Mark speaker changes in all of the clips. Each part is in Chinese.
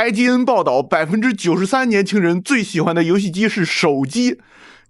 Speaker 1: IGN 報道，93%年輕人最喜歡的遊戲機是手機。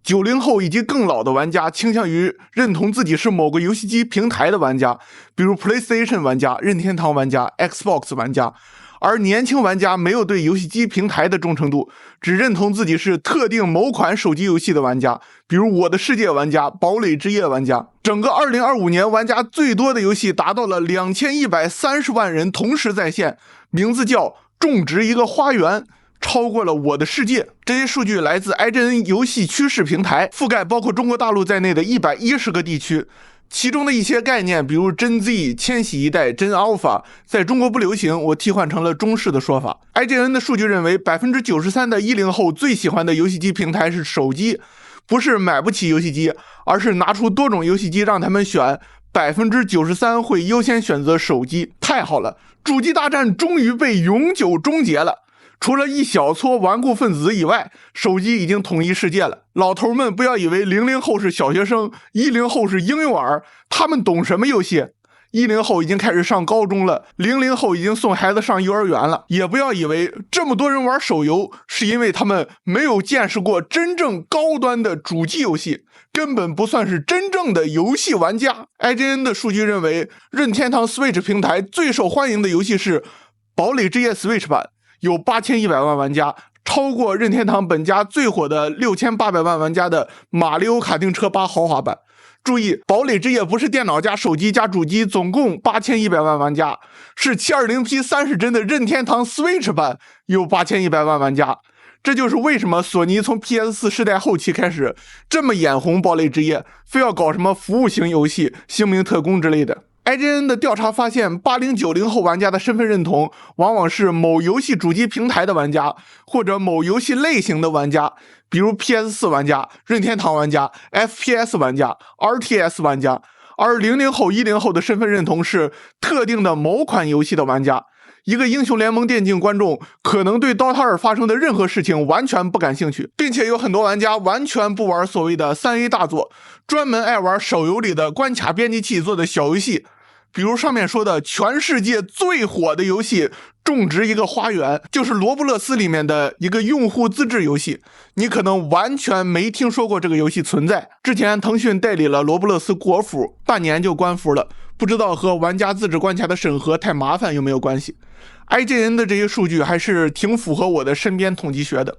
Speaker 1: 90後以及更老的玩家傾向於認同自己是某個遊戲機平台的玩家，比如 PlayStation 玩家、任天堂玩家、Xbox 玩家。而年輕玩家沒有對遊戲機平台的忠誠度，只認同自己是特定某款手機遊戲的玩家，比如我的世界玩家、堡壘之夜玩家。整個2025年玩家最多的遊戲達到了2130萬人同時在線，名字叫種植一個花園，超過了我的世界。這些數據來自 IGN 遊戲趨勢平台，覆蓋包括中國大陸在內的110個地區。其中的一些概念，比如真 Z、千禧一代、真 Alpha， 在中国不流行，我替換成了中式的说法。IGN 的數據認為，93%的10後最喜歡的遊戲機平台是手機，不是買不起遊戲機，而是拿出多種遊戲機讓他們選，93%會優先選擇手機。太好了，主機大戰終於被永久終結了。除了一小撮頑固分子以外，手機已經統一世界了。老頭們不要以為00後是小學生，10後是嬰幼兒，他們懂什麼遊戲？10後已經開始上高中了，00後已經送孩子上幼兒園了。也不要以為這麼多人玩手遊是因為他們沒有見識過真正高端的主機遊戏，根本不算是真正的遊戲玩家。IGN 的数据認為，任天堂 Switch 平台最受歡迎的遊戲是堡壘之夜 Switch 版，有8100萬玩家，超过任天堂本家最火的6800万玩家的馬里奧卡丁車8豪華版。注意，堡壘之夜不是電腦加手機加主機，總共8100萬玩家，是 720p 30幀的任天堂 Switch 版，有8100萬玩家。這就是為什麼索尼從 PS4 世代後期開始這麼眼紅堡壘之夜，非要搞什麼服務型遊戲、星名特工之類的。IGN 的調查發現，80、90後玩家的身份認同往往是某遊戲主機平台的玩家，或者某遊戲類型的玩家，比如 PS4 玩家、任天堂玩家、FPS 玩家、RTS 玩家。而00後、10後的身份認同是特定的某款遊戲的玩家。一個英雄聯盟電競觀眾可能對 Dota 2發生的任何事情完全不感興趣，並且有很多玩家完全不玩所謂的3A 大作，專門愛玩手遊裡的關卡編輯器做的小遊戲，比如上面說的全世界最火的遊戲種植一個花園，就是羅布勒斯裡面的一個用戶自制遊戲，你可能完全沒聽說過這個遊戲存在。之前騰訊代理了羅布勒斯國服，半年就關服了，不知道和玩家自制關卡的審核太麻煩有沒有關係。IGN 的這些數據還是挺符合我的身邊統計學的。